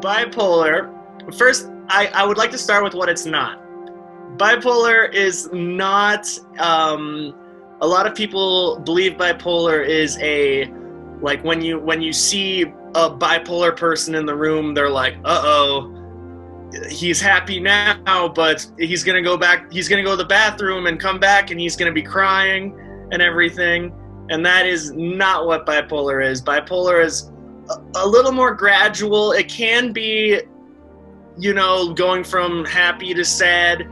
Bipolar, first, I would like to start with what it's not. Bipolar is not, a lot of people believe bipolar is like when you see a bipolar person in the room, they're like, uh-oh, he's happy now, but he's gonna go to the bathroom and come back and he's gonna be crying and everything. And that is not what bipolar is. Bipolar is a little more gradual. It can be, going from happy to sad,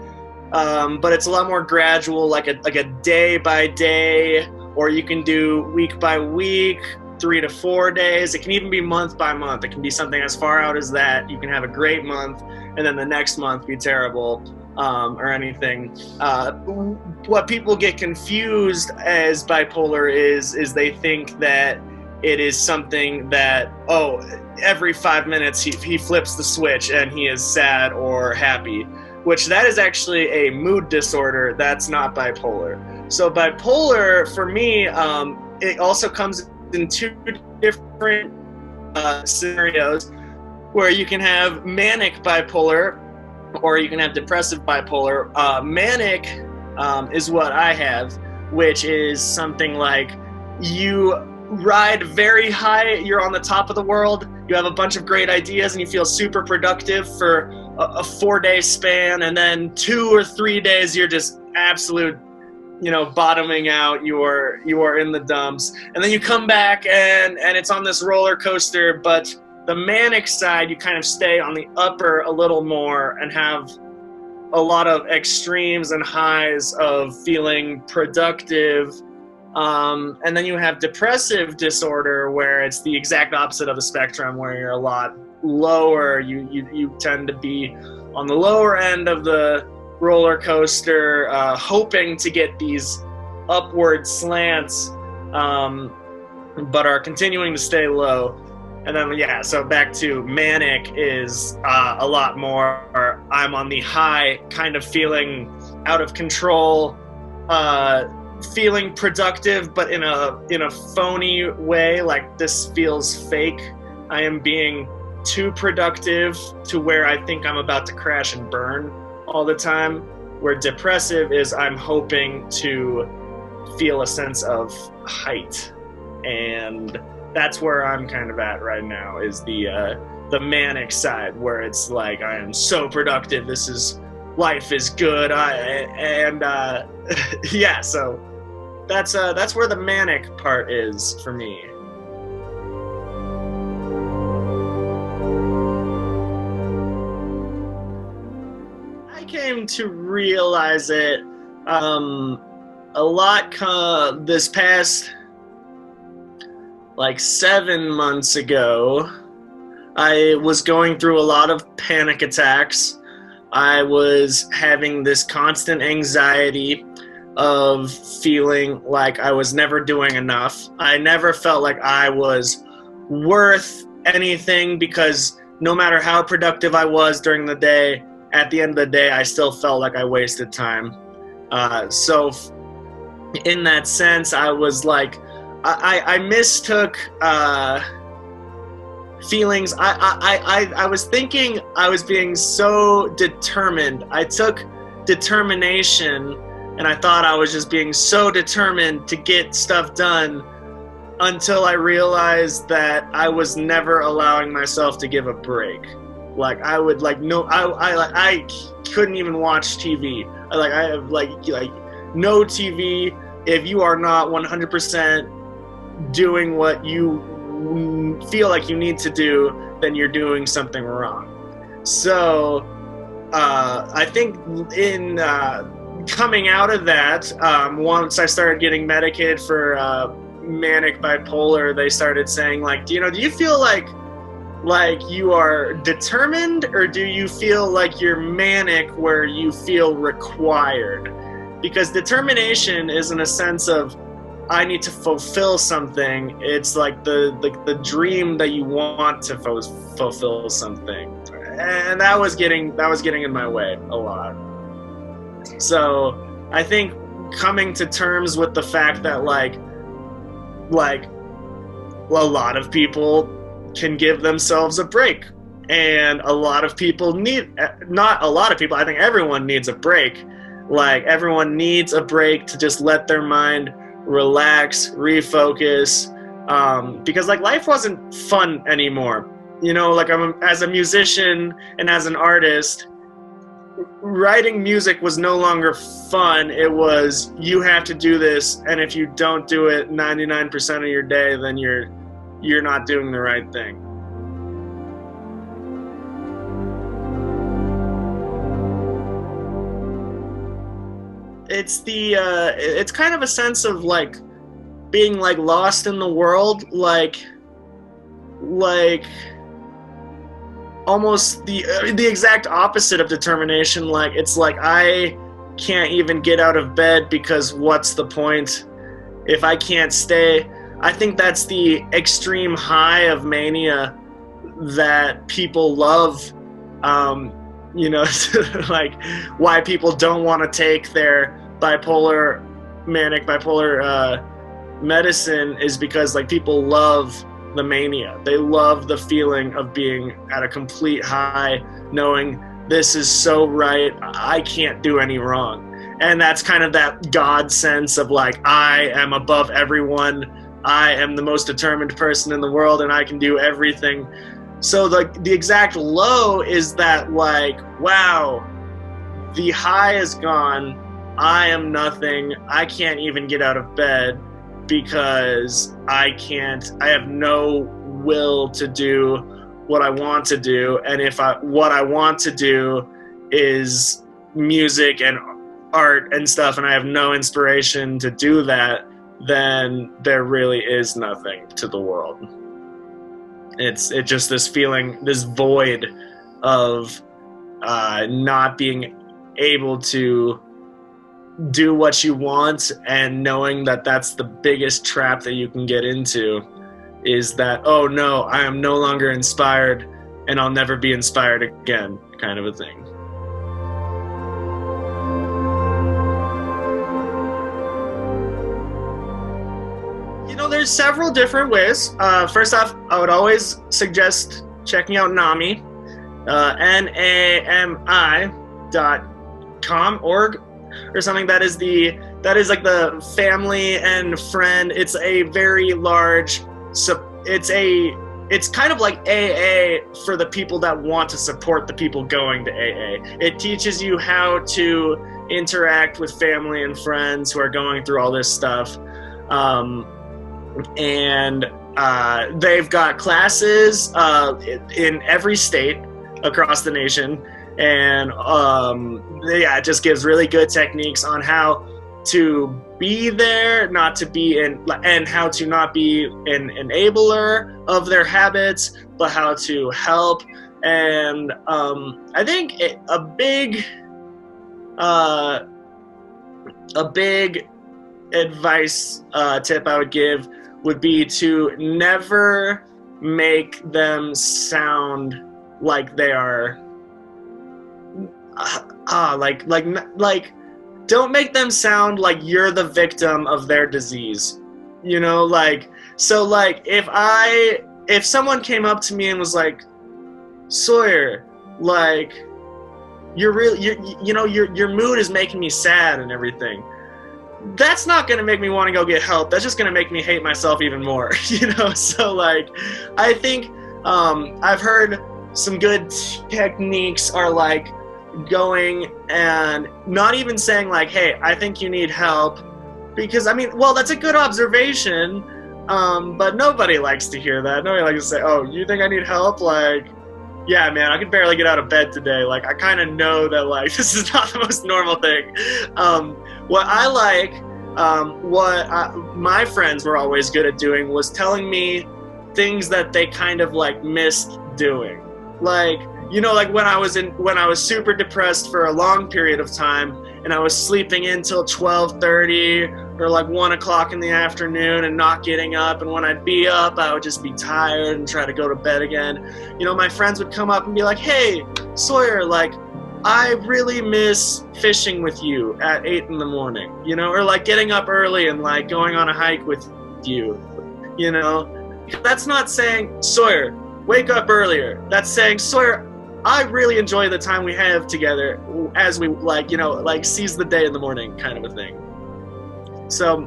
but it's a lot more gradual, like a day by day, or you can do week by week, 3 to 4 days. It can even be month by month. It can be something as far out as that. You can have a great month, and then the next month be terrible, or anything. What people get confused as bipolar is they think that it is something that, every 5 minutes he flips the switch and he is sad or happy, which that is actually a mood disorder. That's not bipolar. So bipolar, for me, it also comes in two different scenarios, where you can have manic bipolar or you can have depressive bipolar. Manic is what I have, which is something like you ride very high, you're on the top of the world, you have a bunch of great ideas and you feel super productive for a 4-day span, and then 2 or 3 days you're just absolute, bottoming out, you are in the dumps, and then you come back and it's on this roller coaster. But the manic side, you kind of stay on the upper a little more and have a lot of extremes and highs of feeling productive. And then you have depressive disorder, where it's the exact opposite of the spectrum, where you're a lot lower. You tend to be on the lower end of the roller coaster, hoping to get these upward slants, but are continuing to stay low. And then, so back to manic is a lot more, I'm on the high, kind of feeling out of control, feeling productive, but in a phony way, like this feels fake. I am being too productive to where I think I'm about to crash and burn all the time. Where depressive is, I'm hoping to feel a sense of height, and that's where I'm kind of at right now, is the manic side, where it's like, I am so productive, life is good, so that's where the manic part is for me. I came to realize it a lot this past 7 months ago. I was going through a lot of panic attacks. I was having this constant anxiety of feeling like I was never doing enough. I never felt like I was worth anything, because no matter how productive I was during the day, at the end of the day, I still felt like I wasted time. So in that sense, I was like, I mistook feelings. I was thinking I was being so determined. I took determination, and I thought I was just being so determined to get stuff done, until I realized that I was never allowing myself to give a break. I would I couldn't even watch TV. I have no TV. If you are not 100% doing what you feel like you need to do, then you're doing something wrong. So I think in coming out of that, once I started getting medicated for manic bipolar, they started saying, do you feel like you are determined, or do you feel like you're manic where you feel required? Because determination is in a sense of, I need to fulfill something. It's like the dream that you want to fulfill something, and that was getting in my way a lot. So I think coming to terms with the fact that a lot of people can give themselves a break, And a lot of people need, not a lot of people, I think everyone needs a break. Like, everyone needs a break to just let their mind relax, refocus, because like life wasn't fun anymore. You know, like as a musician and as an artist, writing music was no longer fun. It was, you have to do this, and if you don't do it 99% of your day, then you're not doing the right thing. It's kind of a sense of like being like lost in the world, like almost the exact opposite of determination. Like, it's like I can't even get out of bed because what's the point if I can't stay? I think that's the extreme high of mania that people love. You know, like why people don't want to take their manic bipolar medicine is because like people love the mania. They love the feeling of being at a complete high, knowing this is so right, I can't do any wrong. And that's kind of that God sense of like, I am above everyone, I am the most determined person in the world, and I can do everything. So the exact low is that like, wow, the high is gone, I am nothing, I can't even get out of bed because I have no will to do what I want to do. And what I want to do is music and art and stuff, and I have no inspiration to do that, then there really is nothing to the world. It's just this feeling, this void of not being able to do what you want, and knowing that that's the biggest trap that you can get into, is that, oh no, I am no longer inspired and I'll never be inspired again, kind of a thing. You know, there's several different ways. First off, I would always suggest checking out NAMI, NAMI.com, org, or something. That is like the family and friend. It's a very large, it's kind of like AA for the people that want to support the people going to AA. It teaches you how to interact with family and friends who are going through all this stuff. And they've got classes in every state across the nation. And it just gives really good techniques on how to be there, not to be and how to not be an enabler of their habits, but how to help. And I think a big advice tip I would give would be to never make them sound like they are don't make them sound like you're the victim of their disease. You know, like, so like if someone came up to me and was like, Sawyer, like, your mood is making me sad and everything, that's not going to make me want to go get help. That's just going to make me hate myself even more, you know? So like, I think I've heard some good techniques are like going and not even saying like, hey, I think you need help, because I mean, well, that's a good observation, but nobody likes to hear that. Nobody likes to say, oh, you think I need help? Like, yeah, man, I could barely get out of bed today. Like, I kind of know that like this is not the most normal thing. What I like, my friends were always good at doing was telling me things that they kind of like missed doing. Like, you know, like when I was super depressed for a long period of time and I was sleeping in till 12:30 or like 1 o'clock in the afternoon and not getting up, and when I'd be up I would just be tired and try to go to bed again. You know, my friends would come up and be like, hey, Sawyer, like, I really miss fishing with you at 8 in the morning, you know, or like getting up early and like going on a hike with you, you know. That's not saying, Sawyer, wake up earlier. That's saying, Sawyer, I really enjoy the time we have together as we seize the day in the morning, kind of a thing. So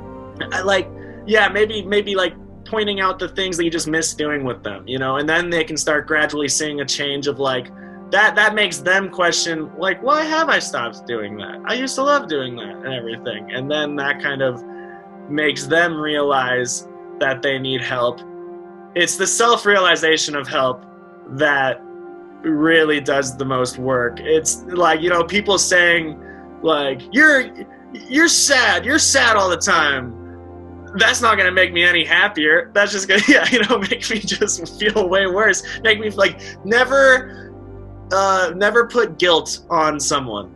maybe like pointing out the things that you just miss doing with them, and then they can start gradually seeing a change of like, that makes them question, like, why have I stopped doing that? I used to love doing that and everything. And then that kind of makes them realize that they need help. It's the self-realization of help that really does the most work. It's like, people saying like, you're sad all the time. That's not going to make me any happier. That's just going to, make me just feel way worse. Make me like, never put guilt on someone,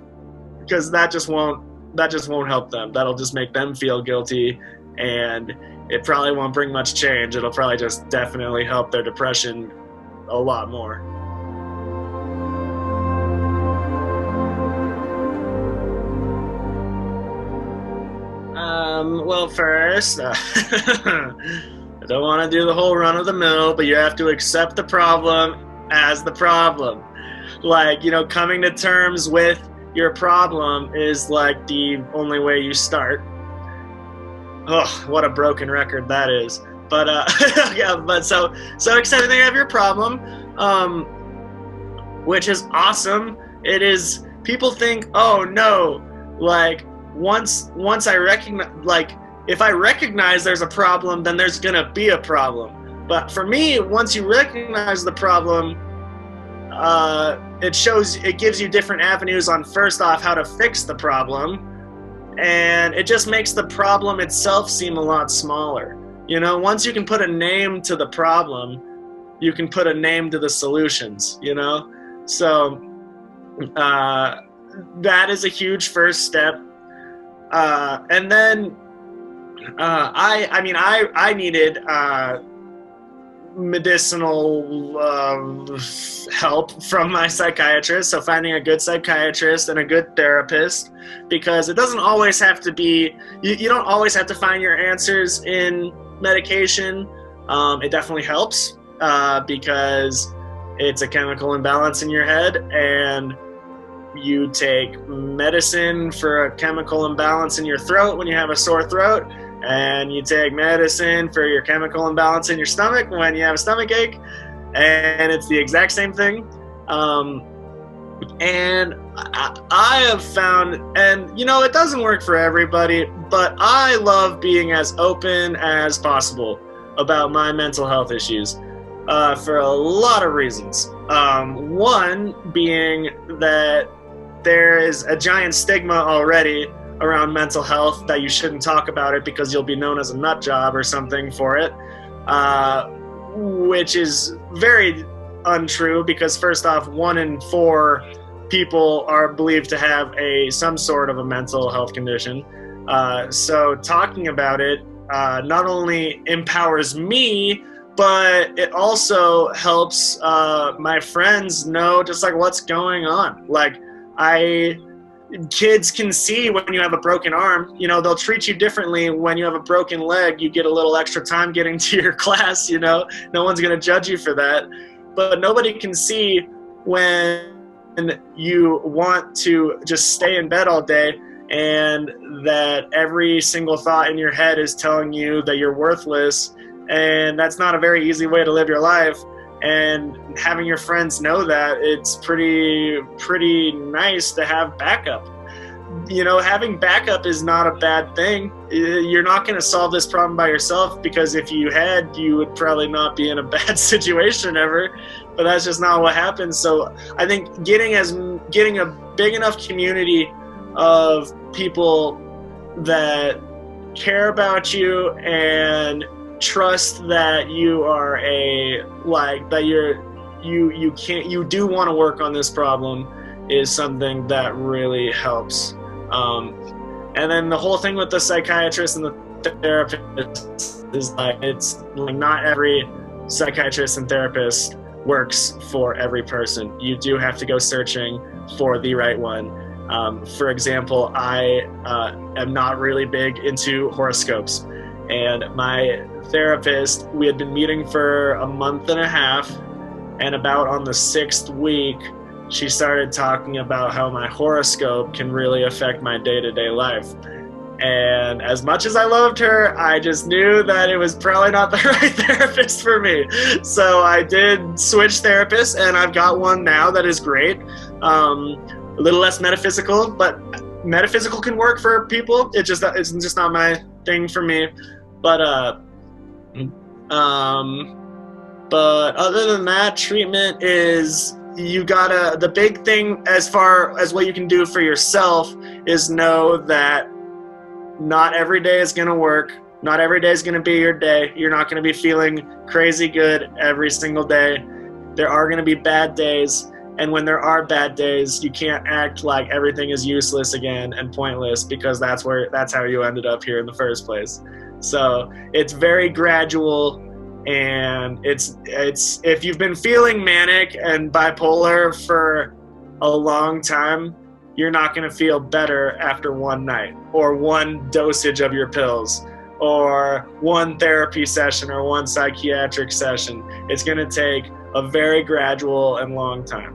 because that just won't help them. That'll just make them feel guilty, and it probably won't bring much change. It'll probably just definitely help their depression a lot more. Well, first, I don't want to do the whole run of the mill, but you have to accept the problem as the problem. Like, coming to terms with your problem is like the only way you start. Oh, what a broken record that is. But yeah, but so accepting that you have your problem, which is awesome. It is, people think, oh no, like once I recognize, like if I recognize there's a problem, then there's gonna be a problem. But for me, once you recognize the problem, it gives you different avenues on, first off, how to fix the problem, and it just makes the problem itself seem a lot smaller. Once you can put a name to the problem, you can put a name to the solutions, So that is a huge first step. And then I needed medicinal help from my psychiatrist, so finding a good psychiatrist and a good therapist, because it doesn't always have to be, you don't always have to find your answers in medication. It definitely helps because it's a chemical imbalance in your head, and you take medicine for a chemical imbalance in your throat when you have a sore throat, and you take medicine for your chemical imbalance in your stomach when you have a stomach ache, and it's the exact same thing. And I have found, and it doesn't work for everybody, but I love being as open as possible about my mental health issues for a lot of reasons. One being that there is a giant stigma already around mental health, that you shouldn't talk about it because you'll be known as a nut job or something for it, which is very untrue, because first off, 1 in 4 people are believed to have some sort of a mental health condition. So talking about it not only empowers me, but it also helps my friends know just like what's going on. Like, kids can see when you have a broken arm. They'll treat you differently when you have a broken leg. You get a little extra time getting to your class. No one's going to judge you for that. But nobody can see when you want to just stay in bed all day, and that every single thought in your head is telling you that you're worthless, and that's not a very easy way to live your life. And having your friends know that, it's pretty nice to have backup. Having backup is not a bad thing. You're not going to solve this problem by yourself, because if you had, you would probably not be in a bad situation ever, but that's just not what happens. So I think getting a big enough community of people that care about you and trust that you are you do want to work on this problem is something that really helps. And then the whole thing with the psychiatrist and the therapist is like, it's like not every psychiatrist and therapist works for every person. You do have to go searching for the right one. For example, I am not really big into horoscopes, and my therapist, we had been meeting for a month and a half, And about on the 6th week, she started talking about how my horoscope can really affect my day-to-day life. And as much as I loved her, I just knew that it was probably not the right therapist for me. So I did switch therapists, and I've got one now that is great. A little less metaphysical, but metaphysical can work for people. It's just not my thing for me. But other than that, treatment is, the big thing as far as what you can do for yourself is know that not every day is going to work. Not every day is going to be your day. You're not going to be feeling crazy good every single day. There are going to be bad days. And when there are bad days, you can't act like everything is useless again and pointless, because that's how you ended up here in the first place. So it's very gradual, and it's if you've been feeling manic and bipolar for a long time, you're not going to feel better after one night or one dosage of your pills or one therapy session or one psychiatric session. It's going to take a very gradual and long time.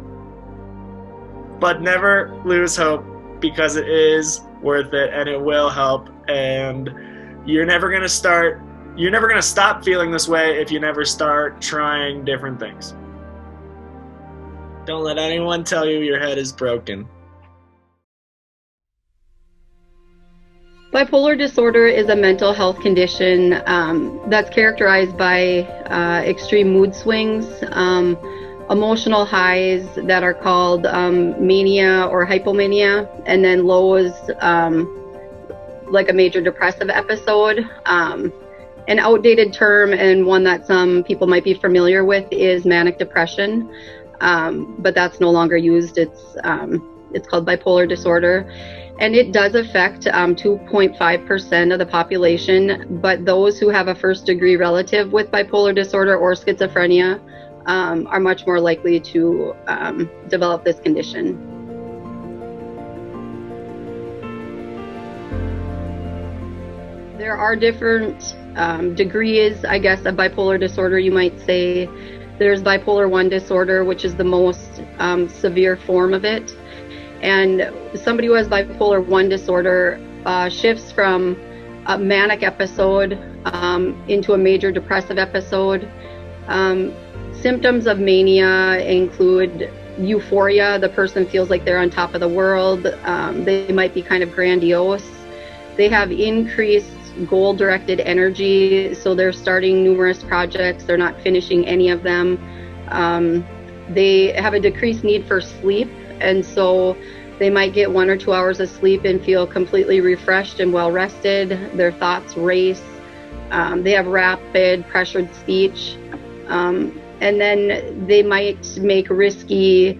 But never lose hope, because it is worth it and it will help. And you're never going to stop feeling this way if you never start trying different things. Don't let anyone tell you your head is broken. Bipolar disorder is a mental health condition that's characterized by extreme mood swings, emotional highs that are called mania or hypomania, and then lows like a major depressive episode. An outdated term, and one that some people might be familiar with, is manic depression, but that's no longer used. It's called bipolar disorder. And it does affect 2.5% of the population, but those who have a first-degree relative with bipolar disorder or schizophrenia are much more likely to develop this condition. There are different degrees, I guess, of bipolar disorder, you might say. There's bipolar 1 disorder, which is the most severe form of it. And somebody who has bipolar 1 disorder shifts from a manic episode into a major depressive episode. Symptoms of mania include euphoria. The person feels like they're on top of the world. They might be kind of grandiose. They have increased goal-directed energy, so they're starting numerous projects. They're not finishing any of them. They have a decreased need for sleep, and so they might get 1 or 2 hours of sleep and feel completely refreshed and well rested. Their thoughts race. They have rapid, pressured speech. And then they might make risky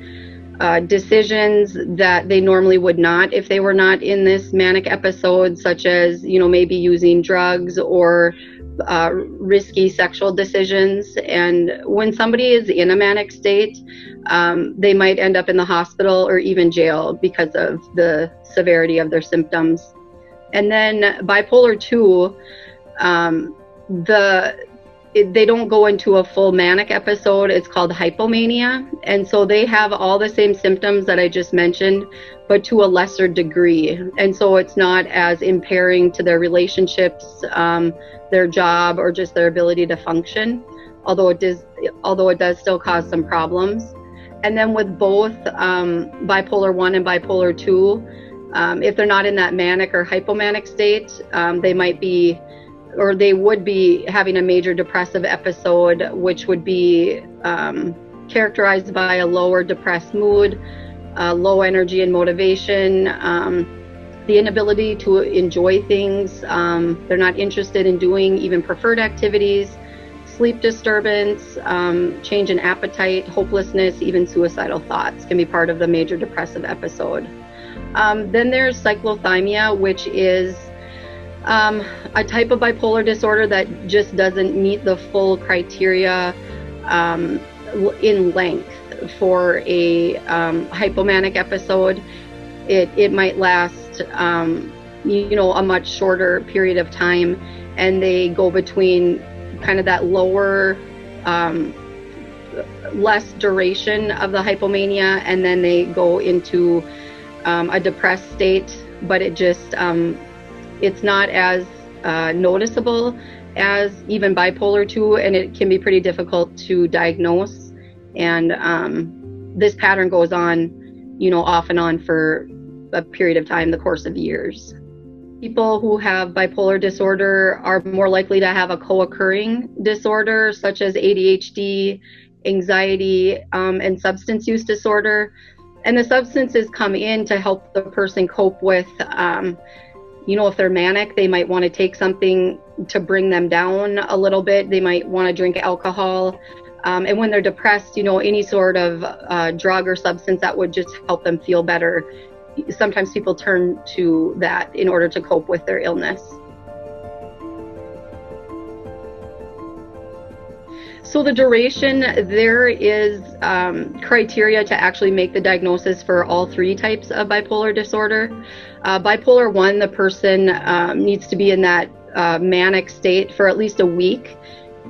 decisions that they normally would not if they were not in this manic episode, such as, maybe using drugs or risky sexual decisions. And when somebody is in a manic state, they might end up in the hospital or even jail because of the severity of their symptoms. And then bipolar 2, they don't go into a full manic episode. It's called hypomania. And so they have all the same symptoms that I just mentioned, but to a lesser degree. And so it's not as impairing to their relationships, their job, or just their ability to function, although it does still cause some problems. And then with both bipolar 1 and bipolar 2, if they're not in that manic or hypomanic state, they would be having a major depressive episode, which would be characterized by a lower depressed mood, low energy and motivation, the inability to enjoy things. They're not interested in doing even preferred activities, sleep disturbance, change in appetite, hopelessness, even suicidal thoughts can be part of the major depressive episode. Then there's cyclothymia, which is a type of bipolar disorder that just doesn't meet the full criteria in length for a hypomanic episode. It might last a much shorter period of time, and they go between kind of that lower less duration of the hypomania, and then they go into a depressed state, but it just it's not as noticeable as even bipolar 2, and it can be pretty difficult to diagnose. And this pattern goes on, off and on for a period of time, the course of years. People who have bipolar disorder are more likely to have a co-occurring disorder, such as ADHD, anxiety, and substance use disorder. And the substances come in to help the person cope with, if they're manic, they might want to take something to bring them down a little bit. They might want to drink alcohol. And when they're depressed, any sort of drug or substance that would just help them feel better. Sometimes people turn to that in order to cope with their illness. So the duration, there is criteria to actually make the diagnosis for all 3 types of bipolar disorder. Bipolar 1, the person needs to be in that manic state for at least a week.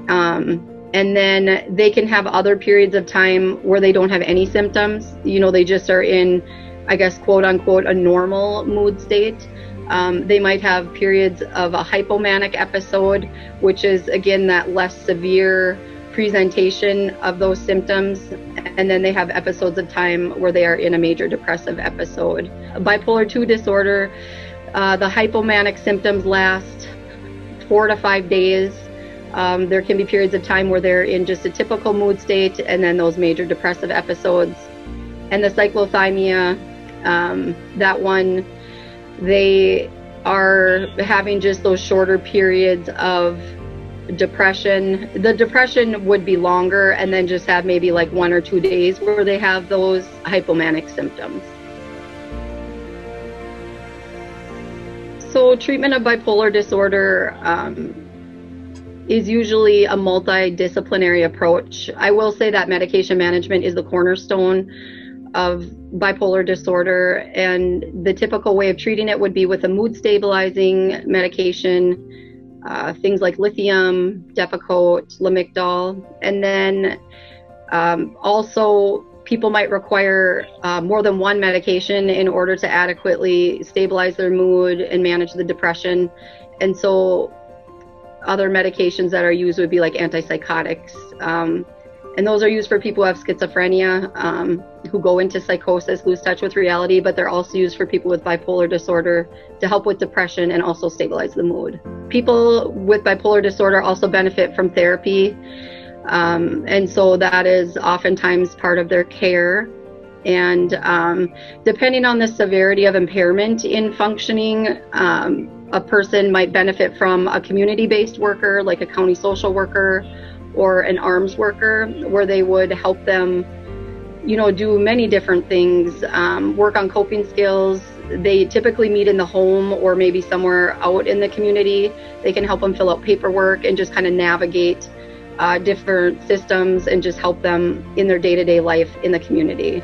And then they can have other periods of time where they don't have any symptoms. They just are in, I guess, quote unquote, a normal mood state. They might have periods of a hypomanic episode, which is, again, that less severe presentation of those symptoms. And then they have episodes of time where they are in a major depressive episode. Bipolar 2 disorder, the hypomanic symptoms last 4 to 5 days. There can be periods of time where they're in just a typical mood state, and then those major depressive episodes. And the cyclothymia, that one, they are having just those shorter periods of depression. The depression would be longer, and then just have maybe like 1 or 2 days where they have those hypomanic symptoms. So treatment of bipolar disorder is usually a multidisciplinary approach. I will say that medication management is the cornerstone of bipolar disorder, and the typical way of treating it would be with a mood stabilizing medication, things like lithium, Depakote, Lamictal, and then also people might require more than one medication in order to adequately stabilize their mood and manage the depression. And so other medications that are used would be like antipsychotics. And those are used for people who have schizophrenia, who go into psychosis, lose touch with reality, but they're also used for people with bipolar disorder to help with depression and also stabilize the mood. People with bipolar disorder also benefit from therapy. And so that is oftentimes part of their care. And depending on the severity of impairment in functioning, a person might benefit from a community-based worker, like a county social worker or an arms worker, where they would help them, do many different things, work on coping skills. They typically meet in the home or maybe somewhere out in the community. They can help them fill out paperwork and just kind of navigate different systems and just help them in their day-to-day life in the community.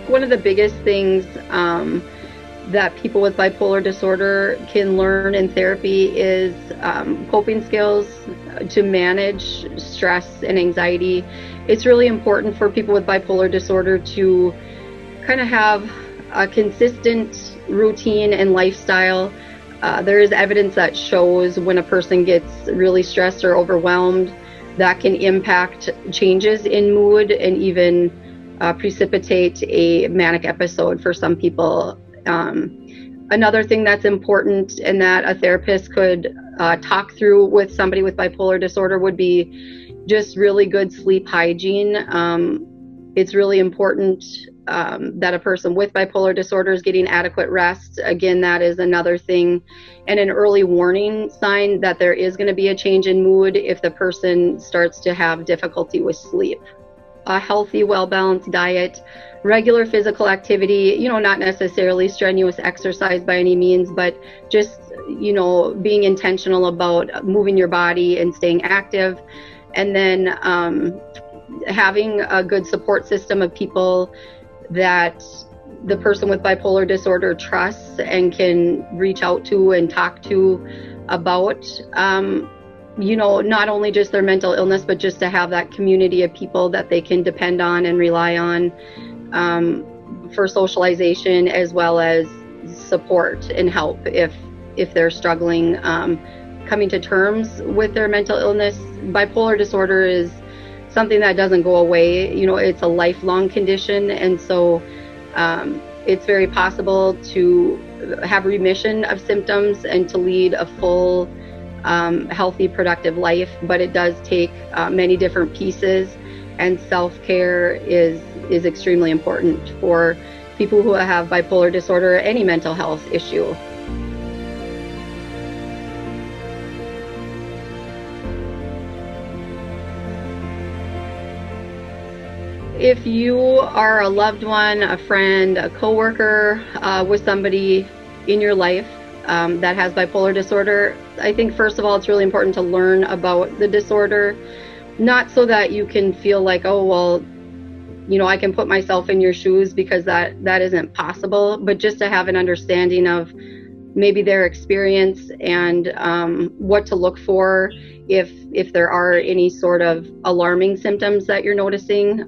One of the biggest things that people with bipolar disorder can learn in therapy is coping skills to manage stress and anxiety. It's really important for people with bipolar disorder to kind of have a consistent routine and lifestyle. There is evidence that shows when a person gets really stressed or overwhelmed, that can impact changes in mood and even precipitate a manic episode for some people. Another thing that's important and that a therapist could talk through with somebody with bipolar disorder would be just really good sleep hygiene. It's really important that a person with bipolar disorder is getting adequate rest. Again, that is another thing and an early warning sign that there is going to be a change in mood if the person starts to have difficulty with sleep. A healthy, well-balanced diet, regular physical activity, not necessarily strenuous exercise by any means, but just, being intentional about moving your body and staying active. And then having a good support system of people that the person with bipolar disorder trusts and can reach out to and talk to about not only just their mental illness, but just to have that community of people that they can depend on and rely on for socialization, as well as support and help if they're struggling coming to terms with their mental illness. Bipolar disorder is something that doesn't go away. It's a lifelong condition, and so it's very possible to have remission of symptoms and to lead a full, healthy, productive life. But it does take many different pieces, and self-care is extremely important for people who have bipolar disorder or any mental health issue. If you are a loved one, a friend, a coworker with somebody in your life that has bipolar disorder, I think first of all, it's really important to learn about the disorder, not so that you can feel like, oh, well, I can put myself in your shoes, because that isn't possible, but just to have an understanding of maybe their experience and what to look for if there are any sort of alarming symptoms that you're noticing.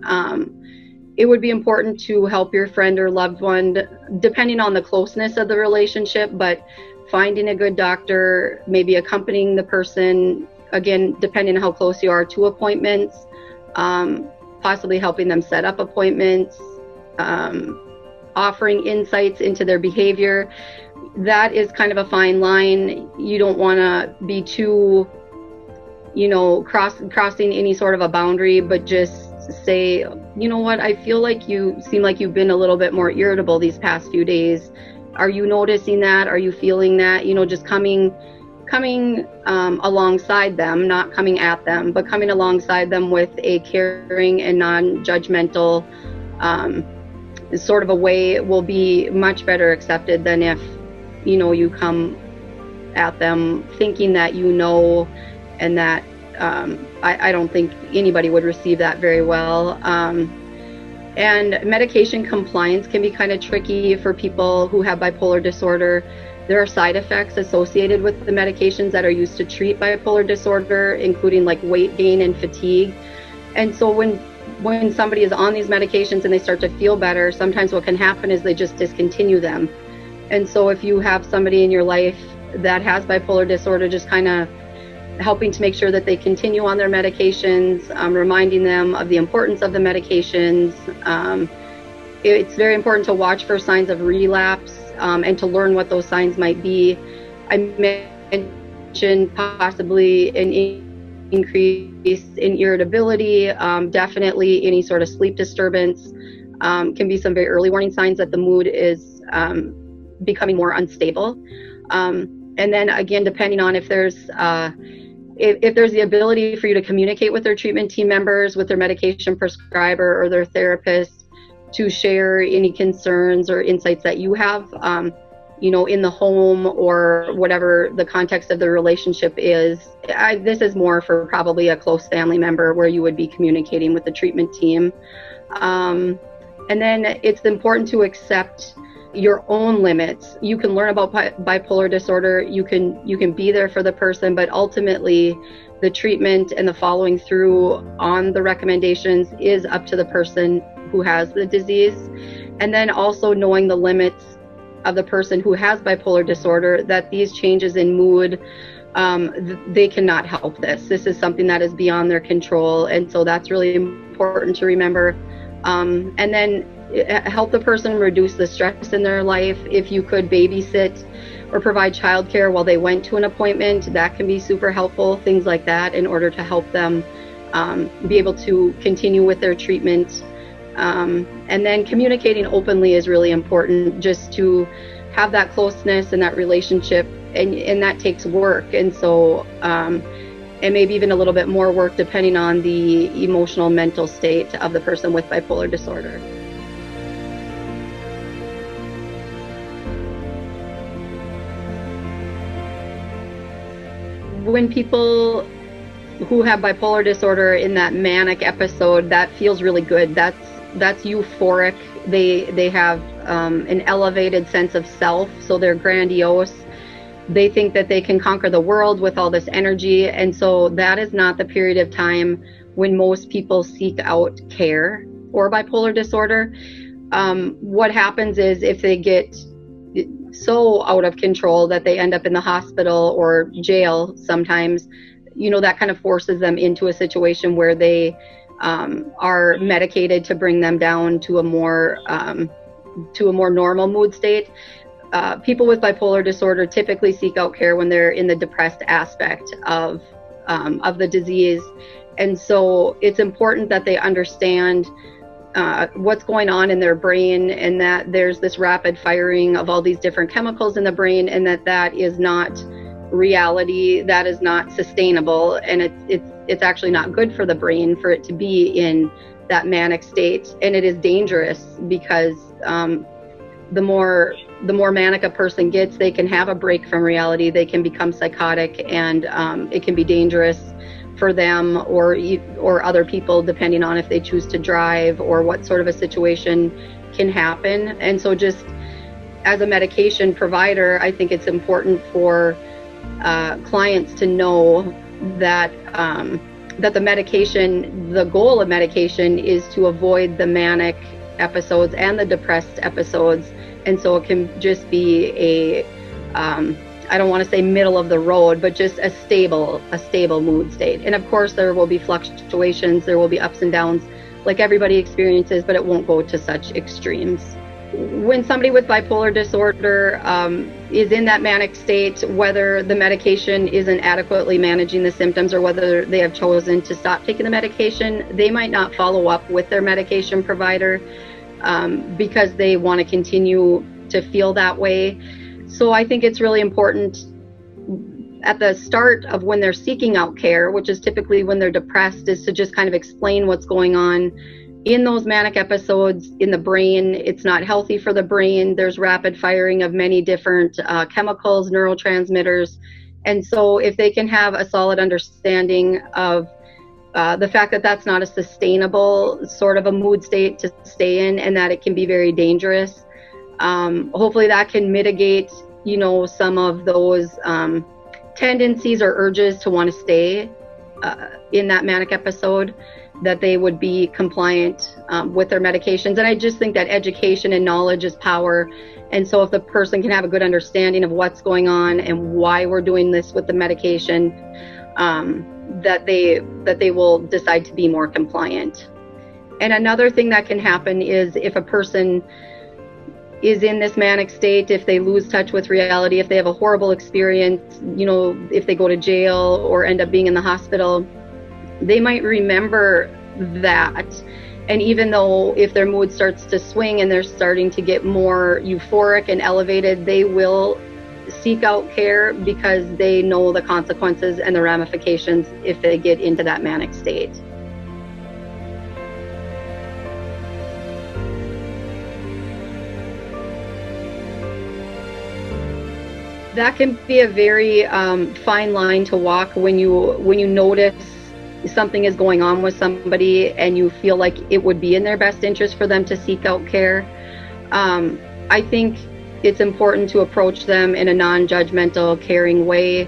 It would be important to help your friend or loved one, depending on the closeness of the relationship, but finding a good doctor, maybe accompanying the person, again, depending on how close you are, to appointments, possibly helping them set up appointments, offering insights into their behavior. That is kind of a fine line. You don't want to be too, crossing any sort of a boundary, but just say, what, I feel like you seem like you've been a little bit more irritable these past few days. Are you noticing that? Are you feeling that? Just coming alongside them, not coming at them, but coming alongside them with a caring and non-judgmental sort of a way will be much better accepted than if, you come at them thinking that and that I don't think anybody would receive that very well. And medication compliance can be kind of tricky for people who have bipolar disorder. There are side effects associated with the medications that are used to treat bipolar disorder, including like weight gain and fatigue. And so when somebody is on these medications and they start to feel better, sometimes what can happen is they just discontinue them. And so if you have somebody in your life that has bipolar disorder, just kind of helping to make sure that they continue on their medications, reminding them of the importance of the medications. It's very important to watch for signs of relapse and to learn what those signs might be. I mentioned possibly an increase in irritability, definitely any sort of sleep disturbance can be some very early warning signs that the mood is becoming more unstable. And then again, depending on if there's the ability for you to communicate with their treatment team members, with their medication prescriber or their therapist, to share any concerns or insights that you have, in the home or whatever the context of the relationship is. This is more for probably a close family member where you would be communicating with the treatment team. And then it's important to accept your own limits. You can learn about bipolar disorder. You can be there for the person, but ultimately the treatment and the following through on the recommendations is up to the person who has the disease. And then also knowing the limits of the person who has bipolar disorder, that these changes in mood, they cannot help this. This is something that is beyond their control. And so that's really important to remember. And then help the person reduce the stress in their life. If you could babysit or provide childcare while they went to an appointment, that can be super helpful, things like that, in order to help them be able to continue with their treatment. And then communicating openly is really important, just to have that closeness and that relationship, and that takes work. And so, and maybe even a little bit more work depending on the emotional mental state of the person with bipolar disorder. When people who have bipolar disorder in that manic episode, that feels really good. That's euphoric. They have an elevated sense of self, so they're grandiose. They think that they can conquer the world with all this energy. And so that is not the period of time when most people seek out care for bipolar disorder. What happens is if they get so out of control that they end up in the hospital or jail sometimes, that kind of forces them into a situation where they are medicated to bring them down to a more normal mood state. People with bipolar disorder typically seek out care when they're in the depressed aspect of the disease. And so it's important that they understand what's going on in their brain, and that there's this rapid firing of all these different chemicals in the brain, and that is not reality, that is not sustainable, and it's actually not good for the brain for it to be in that manic state. And it is dangerous because the more manic a person gets, they can have a break from reality, they can become psychotic, and it can be dangerous for them or other people, depending on if they choose to drive or what sort of a situation can happen. And so just as a medication provider, I think it's important for clients to know that that the medication, the goal of medication is to avoid the manic episodes and the depressed episodes. And so it can just be a I don't want to say middle of the road, but just a stable mood state. And of course there will be fluctuations, there will be ups and downs like everybody experiences, but it won't go to such extremes. When somebody with bipolar disorder is in that manic state, whether the medication isn't adequately managing the symptoms or whether they have chosen to stop taking the medication, they might not follow up with their medication provider because they want to continue to feel that way. So I think it's really important at the start of when they're seeking out care, which is typically when they're depressed, is to just kind of explain what's going on in those manic episodes in the brain. It's not healthy for the brain. There's rapid firing of many different chemicals, neurotransmitters. And so if they can have a solid understanding of the fact that that's not a sustainable sort of a mood state to stay in, and that it can be very dangerous, hopefully that can mitigate, some of those tendencies or urges to want to stay in that manic episode, that they would be compliant with their medications. And I just think that education and knowledge is power. And so if the person can have a good understanding of what's going on and why we're doing this with the medication, that they will decide to be more compliant. And another thing that can happen is if a person is in this manic state, if they lose touch with reality, if they have a horrible experience, if they go to jail or end up being in the hospital, they might remember that. And even though if their mood starts to swing and they're starting to get more euphoric and elevated, they will seek out care because they know the consequences and the ramifications if they get into that manic state. That can be a very fine line to walk when you notice something is going on with somebody and you feel like it would be in their best interest for them to seek out care. I think it's important to approach them in a non-judgmental, caring way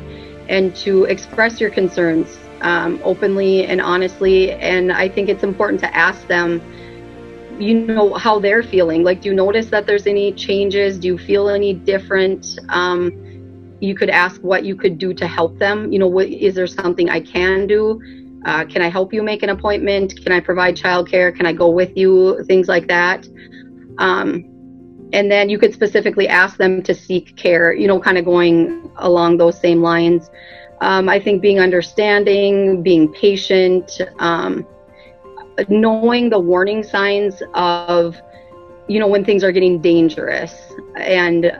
and to express your concerns openly and honestly. And I think it's important to ask them, how they're feeling. Like, do you notice that there's any changes? Do you feel any different? You could ask what you could do to help them. Is there something I can do? Can I help you make an appointment? Can I provide childcare? Can I go with you? Things like that. And then you could specifically ask them to seek care, kind of going along those same lines. I think being understanding, being patient, knowing the warning signs of, when things are getting dangerous, and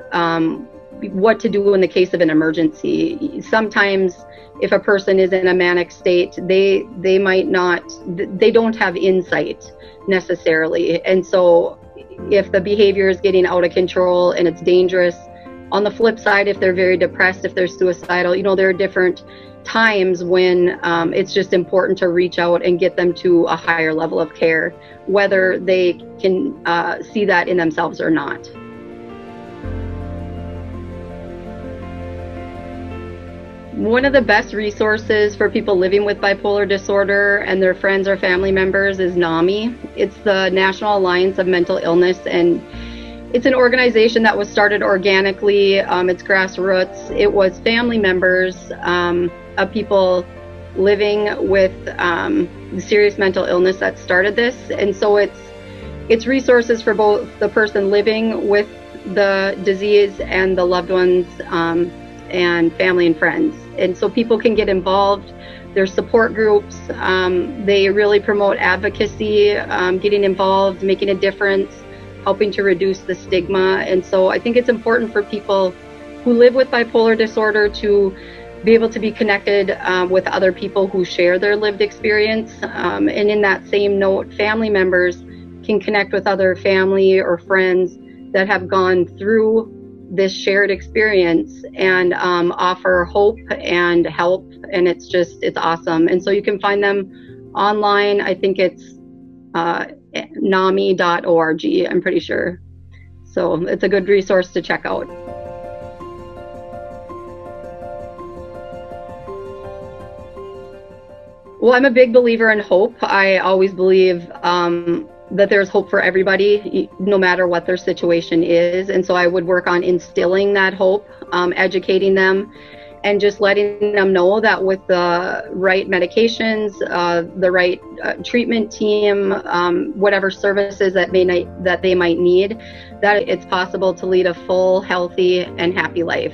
what to do in the case of an emergency. Sometimes if a person is in a manic state, they don't have insight necessarily. And so if the behavior is getting out of control and it's dangerous, on the flip side, if they're very depressed, if they're suicidal, there are different times when it's just important to reach out and get them to a higher level of care, whether they can see that in themselves or not. One of the best resources for people living with bipolar disorder and their friends or family members is NAMI. It's the National Alliance of Mental Illness, and it's an organization that was started organically. It's grassroots. It was family members of people living with serious mental illness that started this. And so it's resources for both the person living with the disease and the loved ones and family and friends. And so people can get involved. There's support groups. They really promote advocacy, getting involved, making a difference, helping to reduce the stigma. And so I think it's important for people who live with bipolar disorder to be able to be connected with other people who share their lived experience. And in that same note, family members can connect with other family or friends that have gone through this shared experience and offer hope and help. And it's awesome. And so you can find them online. I think it's NAMI.org, I'm pretty sure. So it's a good resource to check out. Well, I'm a big believer in hope. I always believe that there's hope for everybody, no matter what their situation is. And so I would work on instilling that hope, educating them, and just letting them know that with the right medications, the right treatment team, whatever services that they might need, that it's possible to lead a full, healthy, and happy life.